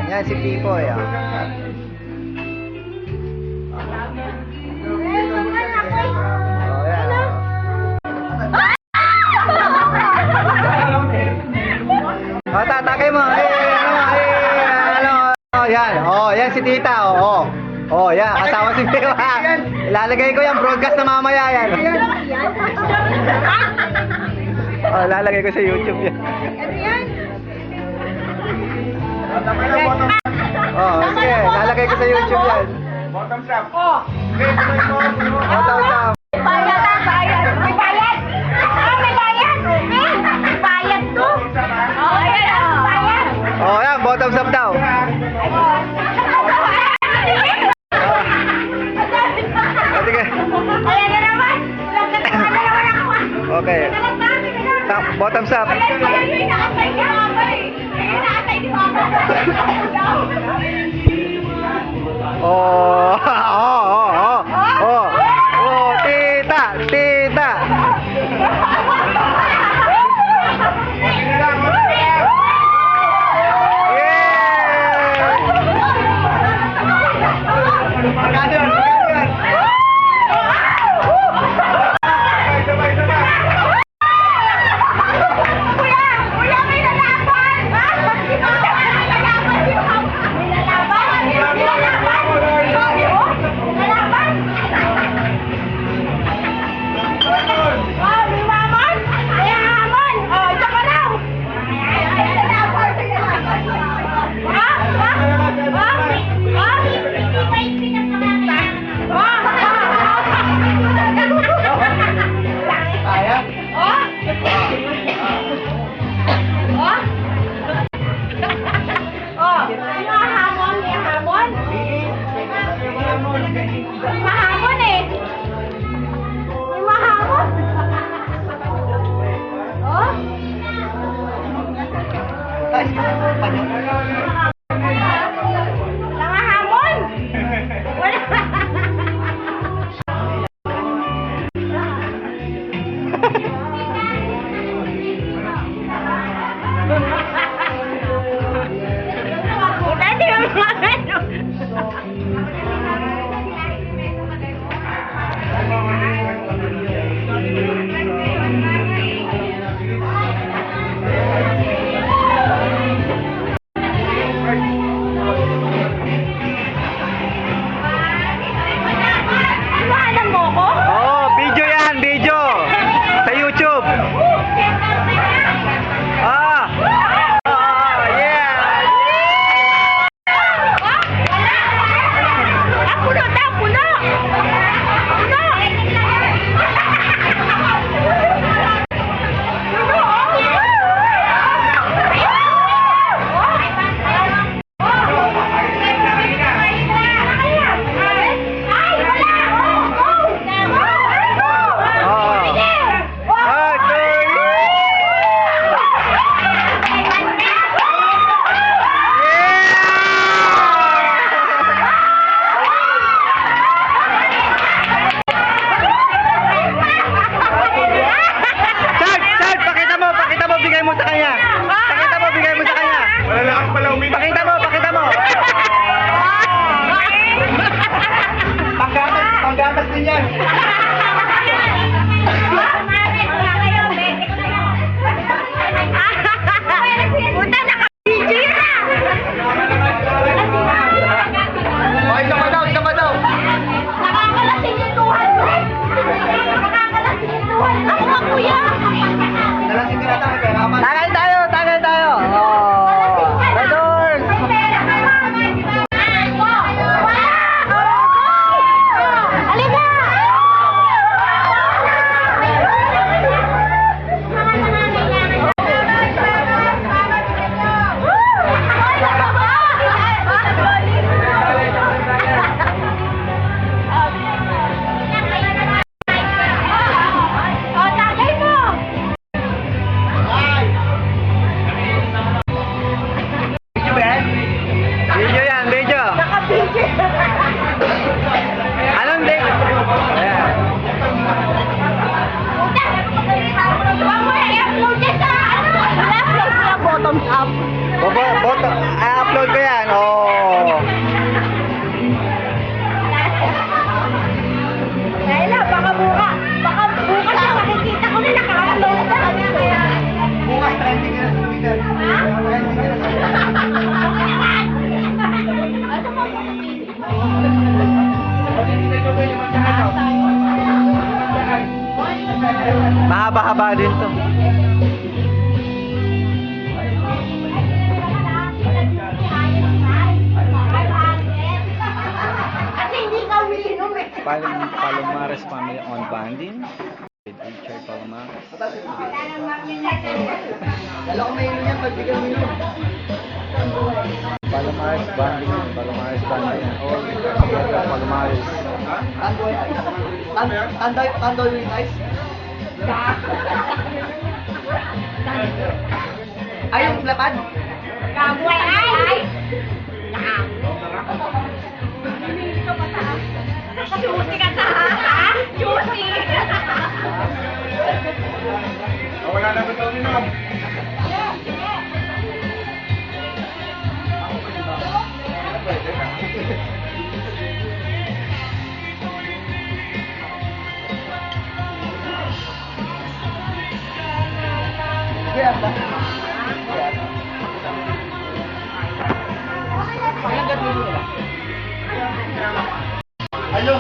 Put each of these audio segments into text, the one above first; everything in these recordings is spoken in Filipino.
Yan si Pipoy. Tatagay mo. Yan. Yan si Tita. Yan. Asawa si Pipoy. Ilalagay ko yan. Broadcast na mamaya yan. Ilalagay ko sa YouTube yan. Sige. Ilalagay ko sa YouTube yan. Bottoms up. Bottoms up. Bayad. May bayad. May bayad. May bayad to. Yan. Bottoms up daw. Sige. Ayan na naman. Okay. Bottoms up. Tita. Mahamon eh. May mahamon. Nangahamon. Wala. Video yan, video. Sa YouTube. Panggatas din yan. Puta, naka-video na! Isa pa daw. Nakakalasing yung 200! Nakakalasing yung 200! Ako nga kuya! Nalasing ka na tayo. Tagay tayo. Red Horse. Mahaba din to. Kasi hindi ka umiinom eh. Palomares family on bonding. With Richard Palomares. Dala ko may yan, pagbigyan mo yun. Palomares bonding. Palomares bonding. All together Palomares. Tandoy with ice. Ay, yung lapad. Kabuhay ay! Juicy ka sa ha? Juicy! Wala na ba ito ninom? Kaya ba? Paglagat mo nila. Ano?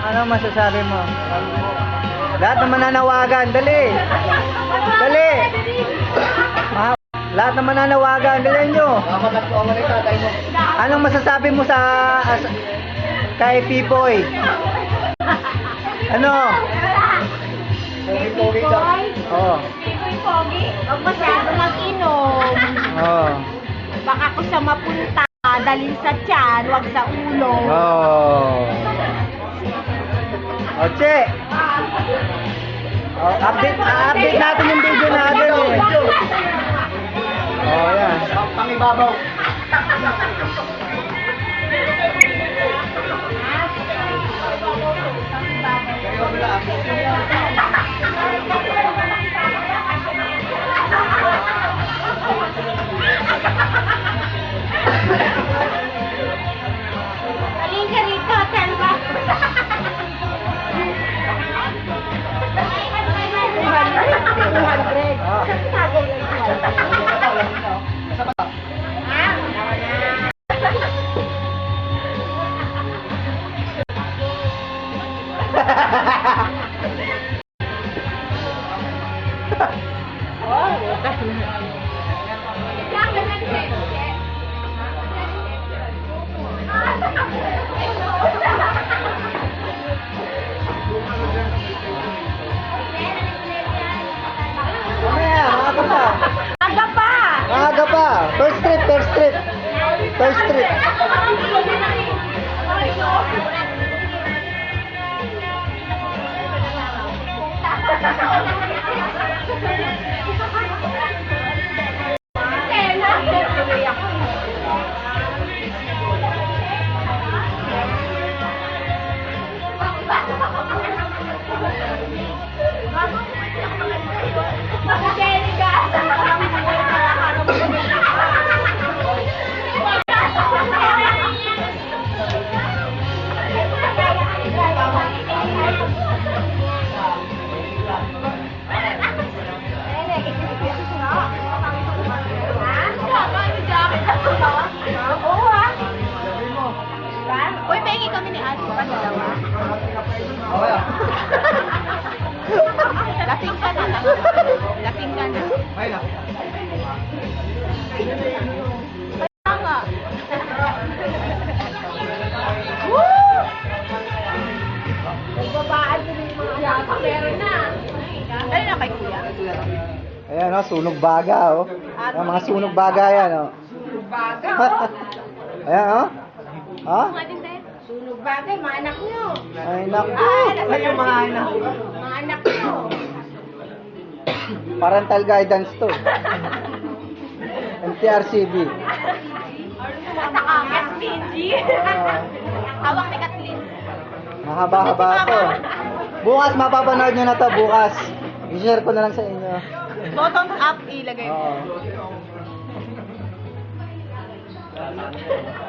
Anong masasabi mo? Lahat ng mananawagan, dali! Dali! Lahat ng mananawagan, dali nyo! Nakamat ko ang mga tatay mo. Anong masasabi mo sa kay Pipoy? Ano? Pogi-pogi ka. Oh. Pipoy pogi. Huwag masyado mag-inom. Oh. Baka ko siya mapunta. Dalhin sa tiyan, wag sa ulo. Oh. Oche. Oh, update natin yung video natin eh. Oh, yan. Pangibabaw. Halika ka rito, Telma. 200. Ah. Sagay lang 200. Sa bata. Mamaya, maaga pa. Aga pa! Maaga pa. First trip, first trip. First trip. Uy, pengi kami ni Ate pa dalawa. Okay ah. Lasing ka na. Lasing ka na. Okay na. Kaya nga. Woo! Nagbabaan ko yung mga yata. Meron na. Ano na kay Kuya? Ayan, oh, sunog baga, oh. Ayan, mga sunog baga yan, oh. Baga, Ayan, oh. Oh? Sunog bagay, mga anak nyo. Ay, naku. Ay, yung mga anak. Mga anak nyo. Parental guidance to. MTRCB. At saka, SPG. Hawak ni Kathleen. Mahaba-haba to. Bukas mapapanood nyo na to, bukas. I-share ko na lang sa inyo. Bottom up, ilagay mo. Oo.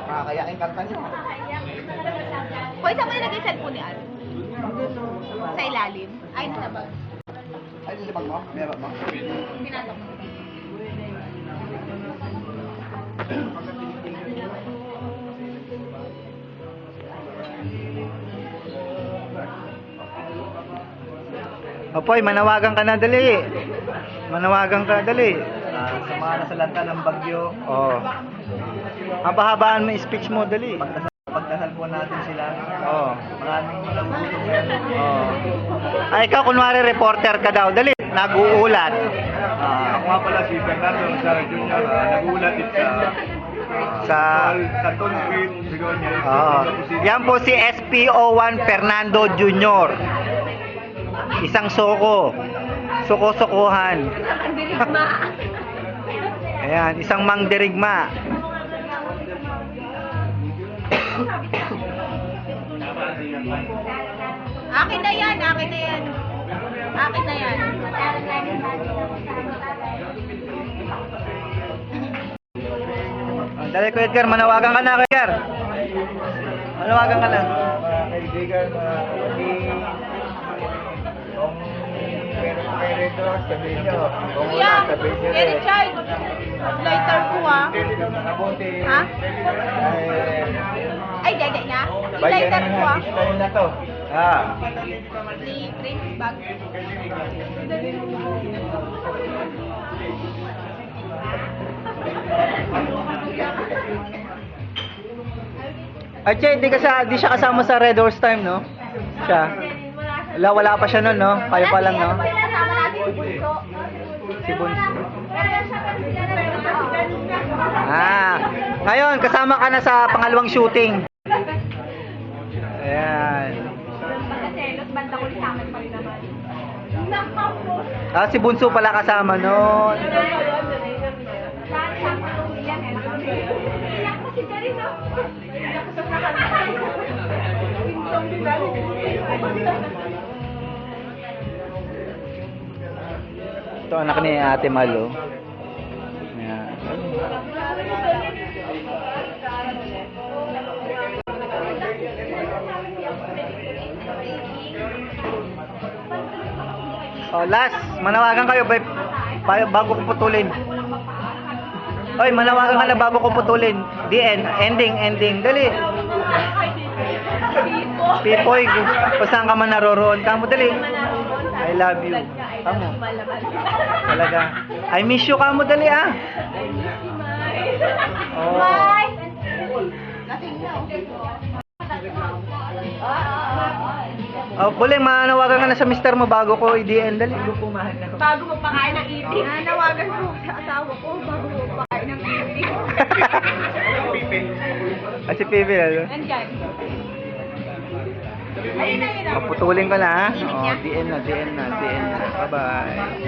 Makakayakin kanta niya. Pwede mo ilagay sa cellphone ni Al. Sa ilalim. Ay, nasa bag. Ay, sa bag mo? May bag mo? Pinatok. Opoy, manawagan ka na, dali. Manawagan ka, dali. Sumama na sa lanta ng bagyo. Oo. Haba-habaan mo yung speech mo, dali. Pagdasal po natin sila. Oo. Maraming nagugutom ngayon. Oo. Ay, ikaw, kunwari reporter ka daw, dali. Nag-uulat. Ako nga pala si Fernando Gonzalo Jr. Nag-uulat dito Sa... sa Tom Street, Begonia. Oo. Yan po si SPO1 Fernando Jr. Isang soko. Soko-sokohan. Ayan, isang mangdirigma. Akin na yan, akin na yan. Akin na yan. Dali ko, Edgar, manawagan ka na, Edgar. Manawagan ka na. Mga kaibigan, mga kapatid, kung meron pa kayo rito, sabihin nyo. Kung wala, Kuya, sabihin nyo Eric rin. Child, lighter ko ah. Mabuti. Ha? Eh, Ay, dede niya. Yung bayan lighter na ko nga, ah. style na to. Ni Prince Bag. Ay, Che, di siya kasama sa Red Horse Time, no? Siya. Wala pa siya nun, no? Kayo pa lang, no? Kasama natin si Bunso. Si Bunso. Pero yan siya kasi Ah, ngayon, kasama ka na sa pangalawang shooting. Ayan. Pagkaselos, banda ko sa akin pa rin naman. Nakapo. Ah, si Bunso pala kasama nun. Ito anak ni Ate Malo. Ayan. Oh, last, manawagan kayo bago ko putulin. Oy, manawagan ka na bago ko putulin. The end, ending. Dali. Pipoy, kung saan ka man naroroon. Kamo, dali. I love you. Kamo. Talaga. I miss you, kamo, dali ah. Oh. Bye! Oh, Buling, manawagan ka na sa mister mo bago ko i-DN. Dali. Bago magpakain ng itik. Nawagan ko sa asawa ko bago magpakain ng itik. Ah, si Pipi, ano? Nandyan. Ayun na yun. Putulin ko na, ha? Oh, DN na. Bye-bye.